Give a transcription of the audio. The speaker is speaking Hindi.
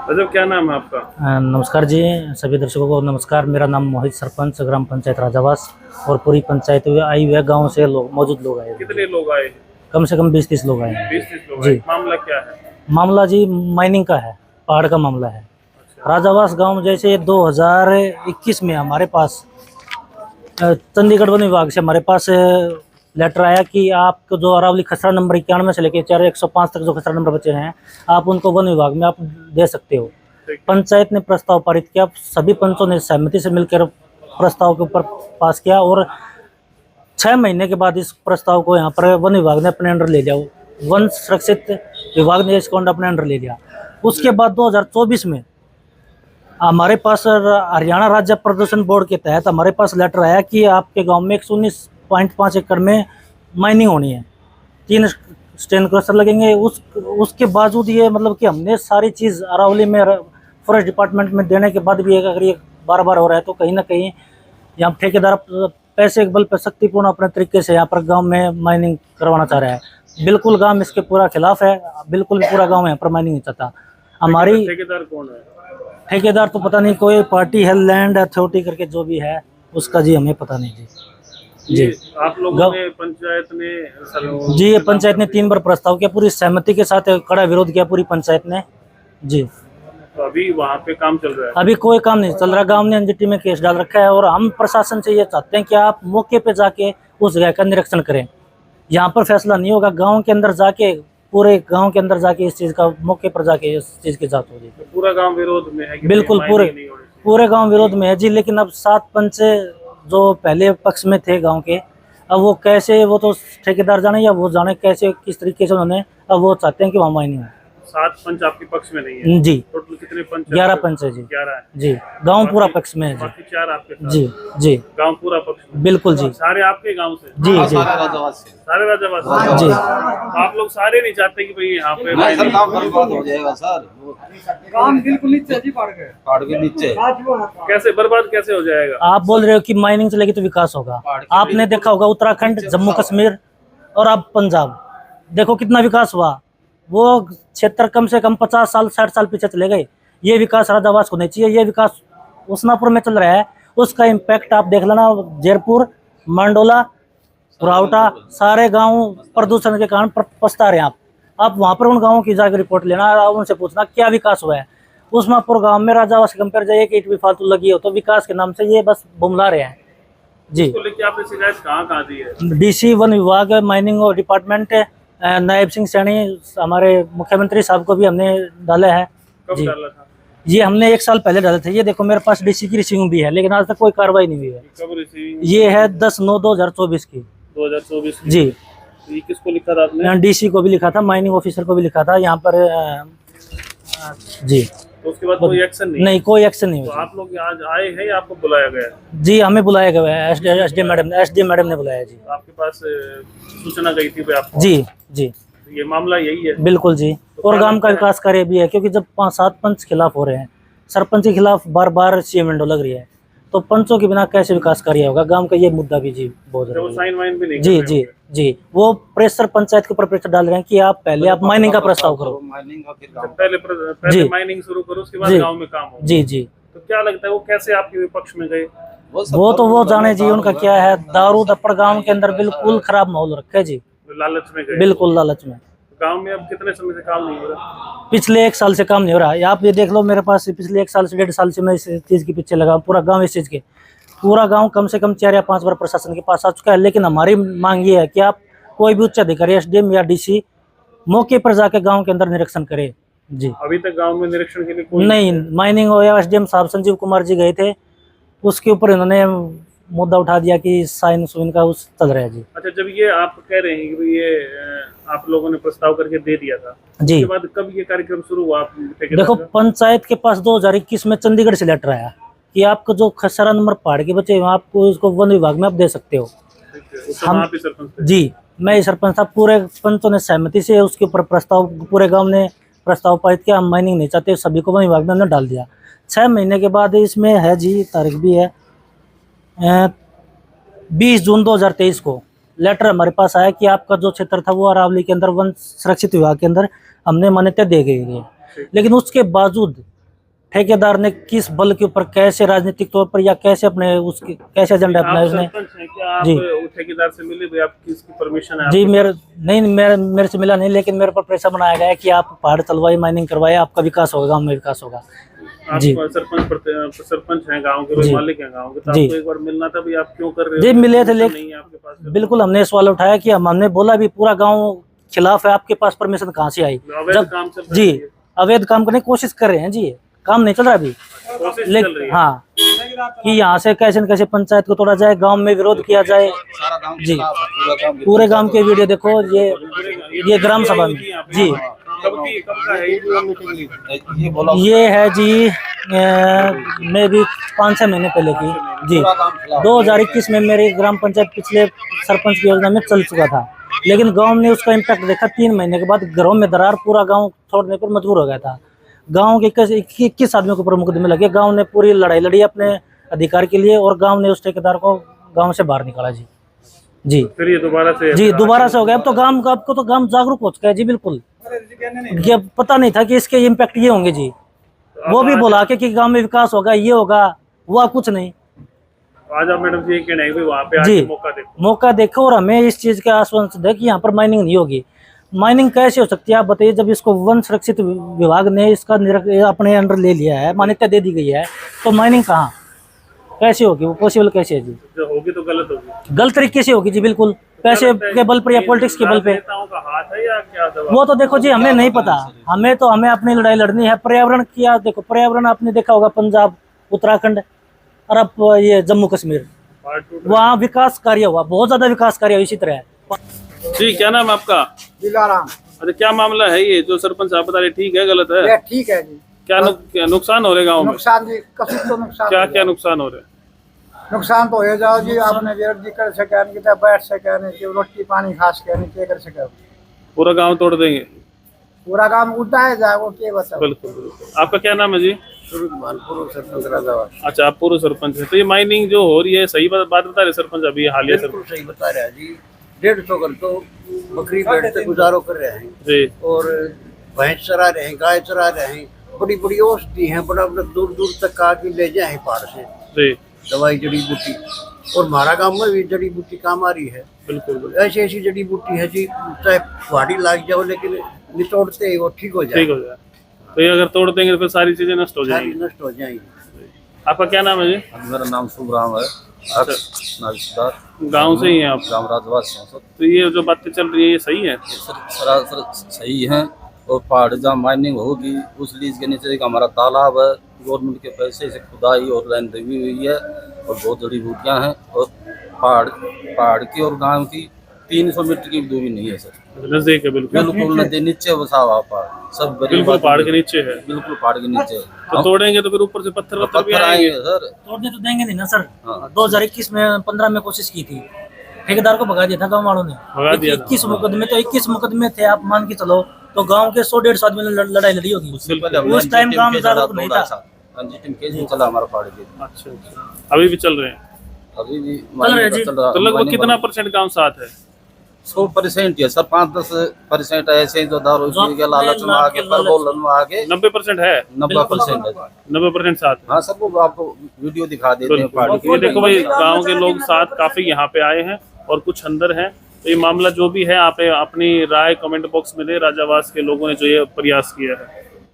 मतलब क्या नाम है आपका? नमस्कार जी, सभी दर्शकों को नमस्कार। मेरा नाम मोहित, सरपंच ग्राम पंचायत राजावास। और पूरी पंचायत आई हुई है, गाँव से लोग मौजूद लोग आए हुए हैं। कितने लोग आए? कम से कम 20-30 लोग आए हैं 20-30 लोग आए। जी। मामला क्या है? मामला जी माइनिंग का है, पहाड़ का मामला है। अच्छा। राजावास गांव जैसे 2021 में हमारे पास चंडीगढ़ वन विभाग से हमारे पास लेटर आया कि आपको जो अरावली खसरा नंबर 91 से लेकर 105 तक जो खसरा नंबर बचे हैं, आप उनको वन विभाग में आप दे सकते हो। ठीक। पंचायत ने प्रस्ताव पारित किया, सभी पंचों ने सहमति से मिलकर प्रस्ताव के ऊपर पास किया और 6 महीने के बाद इस प्रस्ताव को यहाँ पर वन विभाग ने अपने अंडर ले लिया। वन सुरक्षित विभाग ने इसको अपने अंडर ले लिया। उसके बाद 2024 में हमारे पास हरियाणा राज्य प्रदूषण बोर्ड के तहत हमारे पास लेटर आया कि आपके गांव में 119.5 एकड़ में माइनिंग होनी है, 3 स्टेन क्रशर लगेंगे। उसके बावजूद ये मतलब कि हमने सारी चीज़ अरावली में फॉरेस्ट डिपार्टमेंट में देने के बाद भी अगर ये बार बार हो रहा है तो कहीं ना कहीं यहाँ ठेकेदार पैसे के बल पर शक्तिपूर्ण अपने तरीके से यहाँ पर गांव में माइनिंग करवाना चाह रहा है। बिल्कुल गांव इसके पूरा खिलाफ है, बिल्कुल पूरा गांव यहाँ पर माइनिंग नहीं चाहता। हमारी ठेकेदार कौन है? ठेकेदार तो पता नहीं, कोई पार्टी है, लैंड अथॉरिटी करके जो भी है उसका जी हमें पता नहीं जी। जी आप लोगों ने पंचायत ने जी, ये पंचायत ने 3 बार प्रस्ताव किया, पूरी सहमति के साथ कड़ा विरोध किया पूरी पंचायत ने जी। तो अभी वहाँ पे काम चल रहा है? अभी कोई काम नहीं चल रहा, गांव ने एनजीटी में केस डाल रखा है और हम प्रशासन से ये चाहते हैं कि आप मौके पे जाके उस जगह का निरीक्षण करें। यहाँ पर फैसला नहीं होगा, गांव के अंदर जाके, पूरे गांव के अंदर जाके इस चीज का मौके पर जाके इस चीज की जांच होगी। तो पूरा गांव विरोध में है कि बिल्कुल पूरे गांव विरोध में है जी। लेकिन अब 7 पंच जो पहले पक्ष में थे गांव के, अब वो कैसे, वो तो ठेकेदार जाने या वो जाने कैसे किस तरीके से उन्होंने, अब वो चाहते हैं कि वहाँ माइनिंग हो। 7 पंच आपके पक्ष में नहीं है? जी टोटल कितने पंच? 11 पंच है जी। 11 है जी, गांव पूरा पक्ष में है जी। बाकी 4 आपके साथ? जी जी, गांव पूरा पक्ष में? बिल्कुल जी। सारे आपके गांव से? जी जी सारे राजावास से? जी। आप लोग सारे नहीं चाहते कि भाई यहाँ पे सर काम बर्बाद हो जाएगा सर, काम बिल्कुल नीचे जी पहाड़ के नीचे। कैसे बर्बाद कैसे हो जाएगा? आप बोल रहे हो कि माइनिंग चलेगी तो विकास होगा। आपने देखा होगा उत्तराखंड, जम्मू कश्मीर और अब पंजाब, देखो कितना विकास हुआ। वो क्षेत्र कम से कम 50 साल 60 साल पीछे चले गए। ये विकास राजावास होना चाहिए। ये विकास उसनापुर में चल रहा है, उसका इम्पैक्ट आप देख लेना। जयपुर, मंडोला, रावटा, सारे गांव प्रदूषण के कारण पछता रहे हैं। आप वहां पर उन गांवों की जाकर रिपोर्ट लेना, उनसे पूछना क्या विकास हुआ है। उसनापुर गांव में राजावास से कंपेयर जाइए कि ईंट भी फालतू लगी हो, तो विकास के नाम से ये बस बुमला रहे हैं जी। तो लेकिन आपने शिकायत कहाँ दी है? डीसी वन विभाग, माइनिंग और डिपार्टमेंट, नायब सिंह सैनी, हमारे मुख्यमंत्री साहब को भी हमने डाला है। कब जी, डाला था? ये हमने 1 साल पहले डाले थे। ये देखो मेरे पास डीसी की रिसीविंग भी है, लेकिन आज तक कोई कार्रवाई नहीं हुई है। कब रिसीविंग? ये है 10/9/2024 की 2024 की? जी। ये किसको लिखा था आपने? डीसी को भी लिखा था, माइनिंग ऑफिसर को भी लिखा था यहाँ पर जी। तो उसके बाद कोई एक्शन नहीं, कोई एक्शन नहीं तो हुआ। आप लोग आज आए हैं या आपको बुलाया गया है? जी, हमें बुलाया गया है, एसडीएम मैडम ने बुलाया जी। आपके पास सूचना गई थी भाई आपको? जी जी, ये मामला यही है? बिल्कुल जी। और गांव का विकास कार्य भी है, क्योंकि जब 5-7 पंच खिलाफ हो रहे हैं, सरपंच के खिलाफ बार बार सीएम विंडो लग रही है, तो पंचों के बिना कैसे विकास कार्य होगा। गांव का ये मुद्दा भी जी बहुत तो वो साइन वाइन भी नहीं जी कर रहे जी होंगे? जी। वो प्रेशर पंचायत के ऊपर प्रेशर डाल रहे हैं कि आप पहले आप माइनिंग का प्रस्ताव करो। माइनिंग का फिर गाँव। पहले जी। माइनिंग शुरू करो, उसके बाद जी। गांव में काम हो। जी जी, तो क्या लगता है वो कैसे आपके विपक्ष में गए? वो तो वो जाने जी, उनका क्या है। दारू दप्पड़ गांव के अंदर बिल्कुल खराब माहौल रखा है जी, लालच में गए? बिल्कुल लालच में। गांव में अब कितने समय से काम नहीं हो रहा? पिछले 1 साल से काम नहीं हो रहा है। आप ये देख लो, मेरे पास पिछले 1 साल से 1.5 साल से मैं इस चीज के पीछे लगा। पूरा गांव इस चीज के, पूरा गांव कम से कम 4 या 5 बार प्रशासन के पास आ चुका है। लेकिन हमारी मांग ये है कि आप कोई भी उच्च अधिकारी, एसडीएम या डीसी, मौके पर जाके गांव के अंदर निरीक्षण करे जी। अभी तक गांव में निरीक्षण के लिए कोई नहीं, माइनिंग हो या एसडीएम साहब संजीव कुमार जी गए थे, उसके ऊपर इन्होंने मुद्दा उठा दिया कि साइन सुइन का उस चल रहा है जी। अच्छा, जब ये आप कह रहे हैं कि भाई ये आप लोगों ने प्रस्ताव करके दे दिया था, जी। उसके बाद कब ये कार्यक्रम शुरू हुआ? आप देखो, पंचायत के पास 2021 में चंडीगढ़ से लेटर आया कि आपको जो खसरा नंबर पहाड़ के बचे हैं, आपको इसको वन विभाग में आप दे सकते हो। हम आप ही सरपंच थे? जी, मैं ही सरपंच था। पूरे पंचों ने सहमति से उसके ऊपर प्रस्ताव, पूरे गांव ने प्रस्ताव पारित किया। हम माइनिंग नहीं चाहते, सभी को वन विभाग में हमने डाल दिया। 6 महीने के बाद इसमें है जी, तारीख भी है 20 जून 2023 को लेटर हमारे पास आया कि आपका जो क्षेत्र था वो अरावली के अंदर वन सुरक्षित विभाग के अंदर हमने मान्यता दे गई है। लेकिन उसके बावजूद ठेकेदार ने किस बल के ऊपर कैसे राजनीतिक तौर पर या कैसे अपने उसके कैसे एजेंडा अपनाया आप उसने। सरपंच हैं क्या? आप जी। ठेकेदार से मिले भाई, आप किसकी परमिशन है? जी मेरे से मिला नहीं, लेकिन मेरे पर प्रेशर बनाया गया है कि आप पहाड़ चलवाइए, माइनिंग करवाइए, आपका विकास होगा, गांव में विकास होगा। आप जी। सरपंच हैं गांव के, जी। मालिक हैं गांव के, तो जी। आपको एक बार मिलना था भाई, आप क्यों कर रहे हो? जी मिले थे, नहीं लेकिन है आपके पास? बिल्कुल हमने सवाल उठाया कि हमने बोला भी पूरा गांव खिलाफ है, आपके पास परमिशन कहाँ से आई? अवैध काम चल रहा है जी ये। अवैध काम करने की कोशिश कर रहे हैं जी, काम नहीं चल रहा अभी। कोशिश चल रही लेकिन है। हाँ कि यहाँ से कैसे न कैसे पंचायत को तोड़ा जाए, गांव में विरोध किया जाए। सारा गांव जी। खिलाफ है, पूरा गांव पूरे गांव के वीडियो देखो, ये ग्राम सभा में जी कब का है ये? ये बोला ये है जी मैं भी 5-6 महीने पहले की जी। पूरा गांव खिलाफ 2021 में मेरी ग्राम पंचायत पिछले सरपंच की योजना में चल चुका था, लेकिन गांव ने उसका इम्पैक्ट देखा। 3 महीने के बाद घरों में दरार, पूरा गांव छोड़ने पर मजबूर हो गया था। गांव के 21 आदमियों के ऊपर मुकदमे लगे। गांव ने पूरी लड़ाई लड़ी अपने अधिकार के लिए, और गांव ने उस ठेकेदार को गांव से बाहर निकाला जी। जी फिर ये दोबारा से दोबारा से हो गया। अब तो गांव का, आपको तो गांव जागरूक हो चुका है जी। बिल्कुल ये पता नहीं था कि इसके इम्पैक्ट ये होंगे जी। वो भी बोला कि गांव में विकास होगा, ये होगा, हुआ कुछ नहीं। आज आप मैडम जी ये कहना है कि वहाँ पे जी आके मौका देखो, और हमें इस चीज के आश्वासन दे कि यहाँ पर माइनिंग नहीं होगी। माइनिंग कैसे हो सकती है आप बताइए? जब इसको वन सुरक्षित विभाग ने इसका अपने अंडर ले लिया है, मान्यता दे दी गई है, तो माइनिंग कहाँ कैसे होगी? वो पॉसिबल कैसे है जी? जो होगी तो गलत होगी, गलत तरीके से होगी जी। बिल्कुल पैसे के बल पर या पॉलिटिक्स के बल पे। नेताओं का हाथ है या क्या दबाव? वो तो देखो जी, हमें नहीं पता। हमें अपनी लड़ाई लड़नी है। पर्यावरण की आप देखो, पर्यावरण आपने देखा होगा पंजाब, उत्तराखंड और अब ये जम्मू कश्मीर, वहाँ विकास कार्य हुआ, बहुत ज्यादा विकास कार्य हुआ। इसी तरह जी, क्या नाम है आपका? दिलाराम। अरे क्या मामला है ये जो सरपंच साहब बता रहे, ठीक है गलत है? ये ठीक है जी। क्या नुकसान हो रहे गाँव में? नुकसान जी, कभी तो नुकसान क्या हो क्या जाए। नुकसान हो रहे? नुकसान तो हो जाओ जी। आपने विरोधी कर सके नहीं, कितना बैठ सके नहीं, कि रोटी पानी खा सके नहीं, क्या कर सके? पूरा गांव तोड़ देंगे? पूरा काम उठाए जाए, वो क्या बताओ। बिल्कुल बिल्कुल। आपका क्या नाम है जी? पूर्व सरपंच राजावास। अच्छा, आप पूर्व सरपंच है। तो ये माइनिंग जो हो रही है, सही बात बता रहे सरपंच अभी हालिया बिल्कुल सरपंच? सही बता रहा है जी। 150 घर तो बकरी भेड़ से गुजारो कर रहे हैं, जी और भैंस चरा रहे हैं, गाय चरा रहे हैं। बड़ी बड़ी औषधि हैं, बड़ा बड़ा दूर दूर तक आके ले जाए पहाड़ से जी, दवाई जड़ी बूटी। और हमारा गांव में भी जड़ी बूटी काम आ रही है। बिल्कुल बिल्कुल। ऐसी ऐसी जड़ी बूटी है जी, चाहे पहाड़ी लग जाओ लेकिन निचोड़ते ही वो ठीक हो जाए। ठीक हो जाए। तो ये अगर तोड़ देंगे तो फिर सारी चीजें नष्ट हो सारी जाएंगी। नष्ट हो जाएंगी। आपका क्या नाम है जी? मेरा नाम शुभराम है, नागदार गांव से ही हैं आप? ग्राम राजवास हूँ सर। तो ये जो बातें चल रही है ये सही है? सरासर सही है। और पहाड़ जहाँ माइनिंग होगी उस लीज के नीचे एक हमारा तालाब है, गवर्नमेंट के पैसे से खुदाई और लाइन दबी हुई है, और बहुत जड़ी बूटियाँ हैं। और पहाड़ की और गांव की 300 मीटर की दूरी नहीं है सर। नजदीक है बिल्कुल? बिल्कुल नदी नीचे बसा हुआ पहाड़, सब गरीब बिल्कुल पहाड़ के नीचे है? बिल्कुल पहाड़ के नीचे। तो तोड़ेंगे तो फिर ऊपर से पत्थर वत्थर भी पत्थर आएंगे? आएंगे सर। तोड़ने तो देंगे नहीं ना सर। हाँ। 2021 में 15 में कोशिश की थी, ठेकेदार को भगा दिया था गाँव वालों ने। भगा दिया था। 21 मुकदमे, तो 21 मुकदमे थे, आप मान के चलो। तो गांव के 100-150 आदमी ने लड़ाई लड़ी होगी। उससे पहले हमने उस टाइम अंतिम गांव केस जागरूक लड़ा नहीं 2 लाख था। साल। अंतिम केस भी चला हमारा पहाड़ के। अच्छा अच्छा, अभी भी चल रहे हैं? अभी भी रहा है जी। चल रहा। तो लगभग कितना % गांव साथ है? 100% है सर। 5-10% ऐसे ही जो दारू पी के लालच में आके प्रलोभन में आके 90% है? 90% है। 90% साथ है। हाँ सर, वो आपको वीडियो दिखा देते हैं बिल्कुल। पहाड़ की। ये देखो भाई, गांव के लोग साथ काफी यहाँ पे आए हैं और कुछ अंदर हैं। तो ये मामला जो भी है, आप अपनी राय कमेंट बॉक्स में दें। राजावास के लोगों ने जो ये प्रयास किया है।